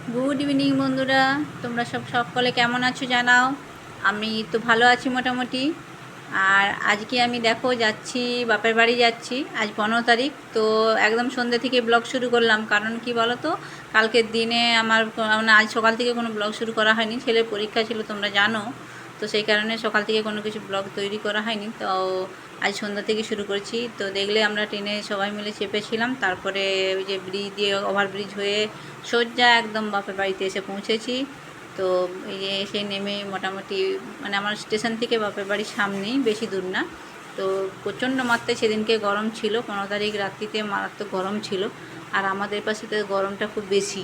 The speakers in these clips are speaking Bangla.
গুড ইভিনিং বন্ধুরা, তোমরা সকলে কেমন আছো জানাও। আমি তো ভালো আছি মোটামুটি। আর আজকে আমি দেখো যাচ্ছি, বাপের বাড়ি যাচ্ছি। আজ 15 তারিখ, তো একদম সন্ধ্যে থেকে ব্লগ শুরু করলাম। কারণ কি বলো তো, কালকের দিনে আমার মানে আজ সকাল থেকে কোনো ব্লগ শুরু করা হয়নি, ছেলের পরীক্ষা ছিল তোমরা জানো। তো সেই কারণে সকাল থেকে কোনো কিছু ব্লগ তৈরি করা হয়নি। তো আজ সন্ধ্যা থেকে শুরু করছি। তো দেখলে আমরা ট্রেনে সবাই মিলে চেপেছিলাম, তারপরে ওই যে ব্রিজ দিয়ে, ওভারব্রিজ হয়ে সোজা একদম বাপের বাড়িতে এসে পৌঁছেছি। তো এই যে এসে নেমে মোটামুটি মানে আমার স্টেশন থেকে বাপের বাড়ির সামনেই, বেশি দূর না। তো প্রচণ্ড মাত্রায় সেদিনকে গরম ছিল, 15 তারিখ রাত্রিতে মারাত্মক গরম ছিল। আর আমাদের পাশে তো গরমটা খুব বেশি,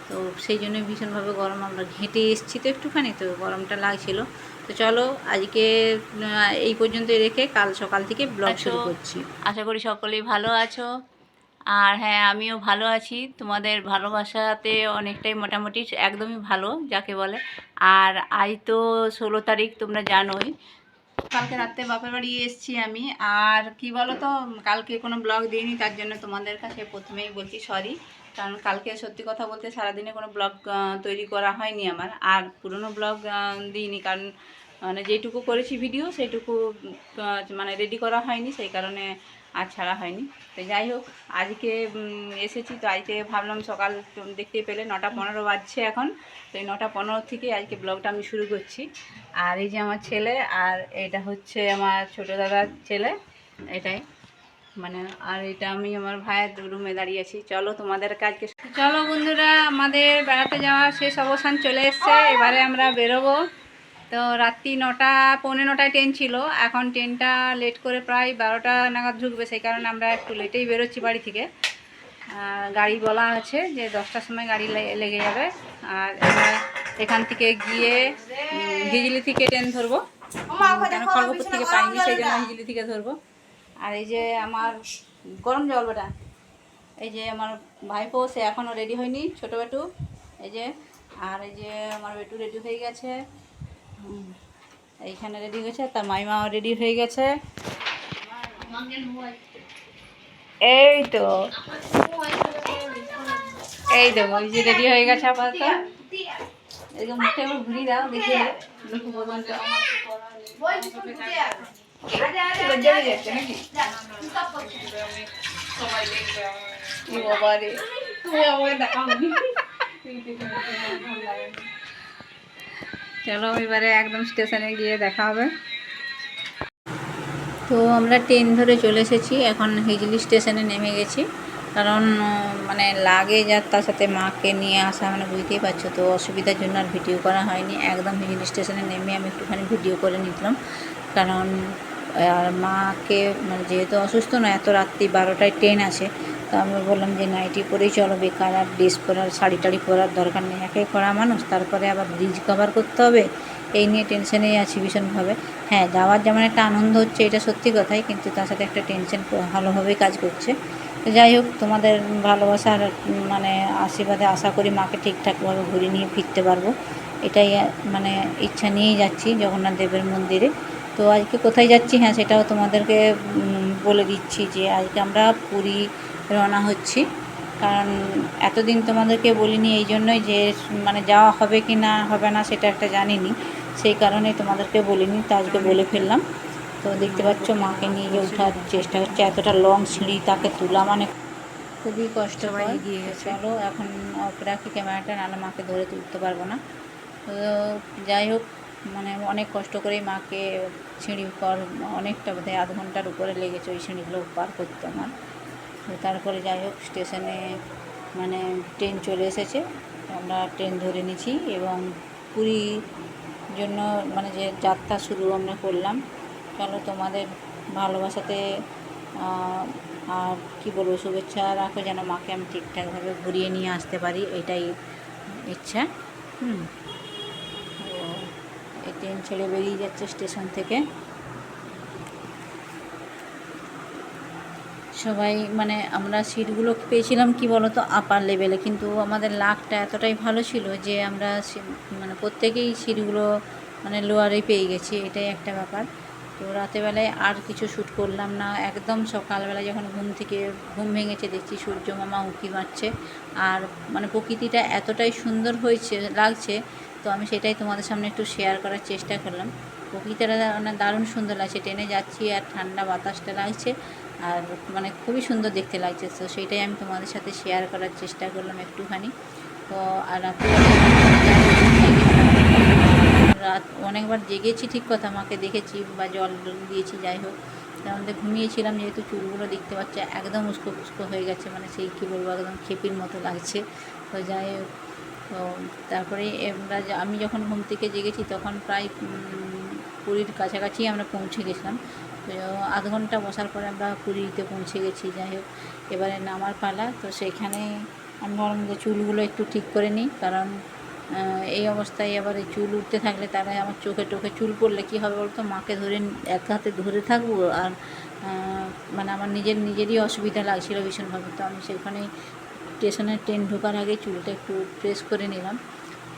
তো সেই জন্য ভীষণভাবে গরম, আমরা ঘেঁটে এসেছি তো একটুখানি, তো গরমটা লাগছিল। তো চলো আজকে এই পর্যন্ত রেখে কাল সকাল থেকে ব্লগ শুরু করছি। আশা করি সকলেই ভালো আছো। আর হ্যাঁ, আমিও ভালো আছি, তোমাদের ভালোবাসাতে অনেকটাই, মোটামুটি একদমই ভালো যাকে বলে। আর আজ তো 16 তারিখ, তোমরা জানোই। কালকে রাত্রে বাপের বাড়ি এসেছি আমি। আর কি বলো তো, কালকে কোনো ব্লগ দিইনি, তার জন্য তোমাদের কাছে প্রথমেই বলছি সরি। কারণ কালকে সত্যি কথা বলতে সারাদিনে কোনো ব্লগ তৈরি করা হয়নি আমার। আর পুরনো ব্লগ দিইনি, কারণ মানে যেটুকু করেছি ভিডিও সেইটুকু মানে রেডি করা হয়নি, সেই কারণে আর ছাড়া হয়নি। তো যাই হোক, আজকে এসেছি। তো আজকে ভাবলাম সকাল, দেখতে পেলে 9টা 15 বাজছে এখন। তো এই 9টা 15 থেকে আজকে ব্লগটা আমি শুরু করছি। আর এই যে আমার ছেলে, আর এটা হচ্ছে আমার ছোটো দাদার ছেলে, এটাই মানে। আর এটা আমি আমার ভাইয়ের রুমে দাঁড়িয়ে আছি। চলো তোমাদের কাজকে, চলো বন্ধুরা, আমাদের বেড়াতে যাওয়ার শেষ অবসান চলে এসছে। এবারে আমরা বেরোবো। তো রাত্রি 9টা, 9:45 ট্রেন ছিল। এখন ট্রেনটা লেট করে প্রায় 12টা নাগাদ ঢুকবে, সেই কারণে আমরা একটু লেটেই বেরোচ্ছি বাড়ি থেকে। গাড়ি বলা আছে যে 10টার সময় গাড়ি লেগে যাবে। আর আমরা এখান থেকে গিয়ে হিজলি থেকে ট্রেন ধরবো, কেন খড়গপুর থেকে পাইনি, সেই জন্য হিজলি থেকে ধরবো। আর এই যে আমার গরম জল বেটা, এই যে আমার ভাইপো, সে এখনও রেডি হয়নি, ছোটো বেটু এই যে। আর এই যে আমার বেটু রেডি হয়ে গেছে, এইখানে রেডি হয়েছে। তার মাইমাও রেডি হয়ে গেছে। এই তো, এই দেখো, এই যে রেডি হয়ে গেছে আপাতত। এরকম মুখে একবার ঘুরিয়ে দাও, দেখিয়ে চলো এবারে একদম স্টেশনে গিয়ে দেখা হবে। তো আমরা ট্রেন ধরে চলে এসেছি, এখন হিজলি স্টেশনে নেমে গেছি। কারণ মানে লাগেজ আর তার সাথে মাকে নিয়ে আসা, মানে বুঝতেই পারছো, তো অসুবিধার জন্য আর ভিডিও করা হয়নি। একদম হিজলি স্টেশনে নেমে আমি একটুখানি ভিডিও করে নিলাম। কারণ আর মাকে মানে যেহেতু অসুস্থ না, এত রাত্রি 12টায় ট্রেন আছে, তো আমি বললাম যে নাইটি পরেই চলো, বেকার আর ড্রেস পরার, শাড়ি টাড়ি পরার দরকার নেই, একাই করা মানুষ, তারপরে আবার ব্রিজ কভার করতে হবে, এই নিয়ে টেনশনেই আছি ভীষণভাবে। হ্যাঁ, যাওয়ার যেমন একটা আনন্দ হচ্ছে, এটা সত্যি কথাই, কিন্তু তার সাথে একটা টেনশন ভালোভাবেই কাজ করছে। তো যাই হোক, তোমাদের ভালোবাসার মানে আশীর্বাদে আশা করি মাকে ঠিকঠাকভাবে ঘুরে নিয়ে ফিরতে পারবো, এটাই মানে ইচ্ছা নিয়েই যাচ্ছি জগন্নাথ দেবের মন্দিরে। তো আজকে কোথায় যাচ্ছি, হ্যাঁ সেটাও তোমাদেরকে বলে দিচ্ছি, যে আজকে আমরা পুরী রওনা হচ্ছি। কারণ এতদিন তোমাদেরকে বলিনি, এই জন্যই যে মানে যাওয়া হবে কি না হবে না সেটা একটা জানিনি, সেই কারণে তোমাদেরকে বলিনি, তো আজকে বলে ফেললাম। তো দেখতে পাচ্ছ মাকে নিয়ে গিয়ে ওঠার চেষ্টা হচ্ছে, এতটা লং সিঁড়ি, তাকে তোলা মানে খুবই কষ্ট। চলো এখন অফ রাখি ক্যামেরাটা, নাহলে মাকে ধরে তুলতে পারবো না। তো যাই হোক, মানে অনেক কষ্ট করেই মাকে সিঁড়ি পর অনেকটা, বোধহয় আধ ঘন্টার উপরে লেগেছে ওই সিঁড়িগুলো পার করতে আমার। তো তারপরে যাই হোক, স্টেশনে মানে ট্রেন চলে এসেছে, আমরা ট্রেন ধরে নিয়েছি এবং পুরীর জন্য মানে যে যাত্রা শুরু আমরা করলাম। চলো তোমাদের ভালোবাসাতে আর কি বলবো, শুভেচ্ছা রাখো যেন মাকে আমি ঠিকঠাকভাবে ঘুরিয়ে নিয়ে আসতে পারি, এটাই ইচ্ছা। তো এই ট্রেন ছেড়ে বেরিয়ে যাচ্ছে স্টেশন থেকে। সবাই মানে আমরা সিটগুলো পেয়েছিলাম কি বলো তো, আপার লেভেলে, কিন্তু আমাদের লাকটা এতটাই ভালো ছিল যে আমরা মানে প্রত্যেকেই সিটগুলো মানে লোয়ারেই পেয়ে গেছি, এটাই একটা ব্যাপার। তো রাতেরবেলায় আর কিছু শ্যুট করলাম না, একদম সকালবেলা যখন ঘুম ভেঙেছে দেখছি সূর্য মামা উঁকি মারছে, আর মানে প্রকৃতিটা এতটাই সুন্দর হয়েছে লাগছে, তো আমি সেটাই তোমাদের সামনে একটু শেয়ার করার চেষ্টা করলাম। প্রকৃতিটা মানে দারুণ সুন্দর লাগছে, ট্রেনে যাচ্ছি আর ঠান্ডা বাতাসটা লাগছে, আর মানে খুবই সুন্দর দেখতে লাগছে। তো সেইটাই আমি তোমাদের সাথে শেয়ার করার চেষ্টা করলাম একটুখানি। তো আর রাতে রাত অনেকবার জেগেছি ঠিক কথা, মাকে দেখেছি বা জল দিয়েছি, যাই হোক আমাদের ঘুমিয়েছিলাম যেহেতু চুলগুলো দেখতে পাচ্ছে একদম উস্কো ফুস্কো হয়ে গেছে, মানে সেই কী বলবো একদম খেপির মতো লাগছে। তো যাই হোক, তো তারপরে আমি যখন ঘুম থেকে জেগেছি তখন প্রায় পুরীর কাছাকাছি আমরা পৌঁছে গেছিলাম। তো আধ ঘন্টা বসার পরে আমরা পুরীতে পৌঁছে গেছি। যাই হোক, এবারে নামার পালা। তো সেখানে আমি ভাবলাম যে চুলগুলো একটু ঠিক করে নিই, কারণ এই অবস্থায় আবার এই চুল উঠতে থাকলে তারা আমার চোখে টোখে চুল পড়লে কী হবে বলতো, মাকে ধরে এক হাতে ধরে থাকবো, আর মানে আমার নিজেরই অসুবিধা লাগছিলো ভীষণভাবে। তো আমি সেখানেই স্টেশনে ট্রেন ঢোকার আগে চুলটা একটু প্রেস করে নিলাম,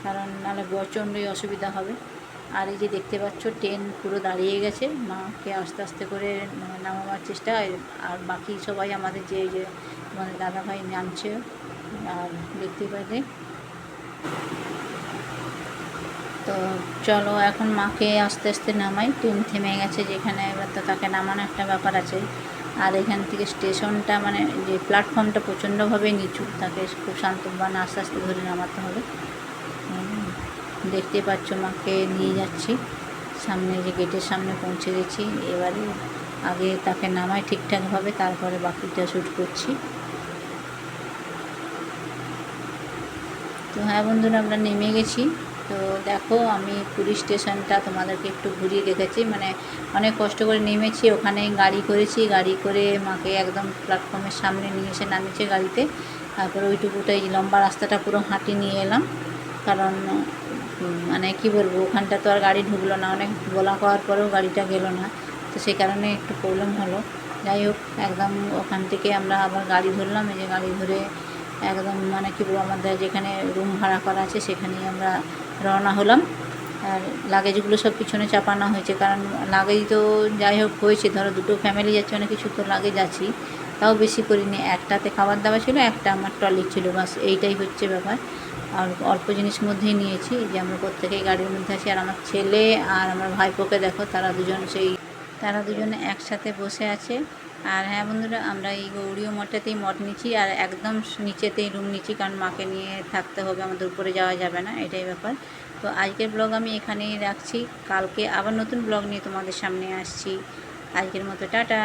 কারণ নাহলে প্রচণ্ডই অসুবিধা হবে। আর এই যে দেখতে পাচ্ছ ট্রেন পুরো দাঁড়িয়ে গেছে, মাকে আস্তে আস্তে করে নামাবার চেষ্টা, আর বাকি সবাই আমাদের যে মানে দাদাভাই নামছে, আর দেখতে পাবে। তো চলো এখন মাকে আস্তে আস্তে নামাই, ট্রেন থেমে গেছে যেখানে, এবার তো তাকে নামানো একটা ব্যাপার আছে। আর এখান থেকে স্টেশনটা মানে যে প্ল্যাটফর্মটা প্রচণ্ডভাবে নিচু, তাকে খুব শান্তভাবে আস্তে আস্তে ধরে নামাতে হবে। দেখতে পাচ্ছ মাকে নিয়ে যাচ্ছি, সামনে যে গেটের সামনে পৌঁছে গেছি। এবারে আগে তাকে নামাই ঠিকঠাকভাবে, তারপরে বাকিটা শ্যুট করছি। তো হ্যাঁ বন্ধুরা, আমরা নেমে গেছি। তো দেখো আমি পুরী স্টেশনটা তোমাদেরকে একটু ঘুরিয়ে রেখেছি, মানে অনেক কষ্ট করে নেমেছি, ওখানে গাড়ি করেছি, গাড়ি করে মাকে একদম প্ল্যাটফর্মের সামনে নিয়ে এসে নামিয়েছে গাড়িতে। তারপরে ওইটুকুটাই লম্বা রাস্তাটা পুরো হাঁটি নিয়ে এলাম, কারণ মানে কি বলবো, ওখানটা তো আর গাড়ি ঢুকলো না, অনেক বলা করার পরেও গাড়িটা গেল না, তো সেই কারণে একটু প্রবলেম হলো। যাই হোক, একদম ওখান থেকে আমরা আবার গাড়ি ধরলাম, এই যে গাড়ি ধরে একদম মানে কী বলবো, আমাদের যেখানে রুম ভাড়া করা আছে সেখানেই আমরা রওনা হলাম। আর লাগেজগুলো সব পিছনে চাপানো হয়েছে, কারণ লাগেজ তো যাই হোক হয়েছে, ধরো দুটো ফ্যামিলি যাচ্ছে, অনেক কিছু তো লাগেজ আছেই, তাও বেশি করিনি, একটাতে খাবার দাবার ছিল, একটা আমার ট্রলি ছিল, বাস এইটাই হচ্ছে ব্যাপার। আর অল্প জিনিস মধ্যেই নিয়েছি, যে আমরা প্রত্যেকেই গাড়ির মধ্যে আছি। আর আমার ছেলে আর আমার ভাইপোকে দেখো, তারা দুজনে একসাথে বসে আছে। আর হ্যাঁ বন্ধুরা, আমরা এই গৌড়ীয় মঠটাতেই মঠ নিচ্ছি, আর একদম নিচেতেই রুম নিচ্ছি, কারণ মাকে নিয়ে থাকতে হবে, আমাদের উপরে যাওয়া যাবে না, এটাই ব্যাপার। তো আজকের ব্লগ আমি এখানেই রাখছি, কালকে আবার নতুন ব্লগ নিয়ে তোমাদের সামনে আসছি। আজকের মতো টাটা।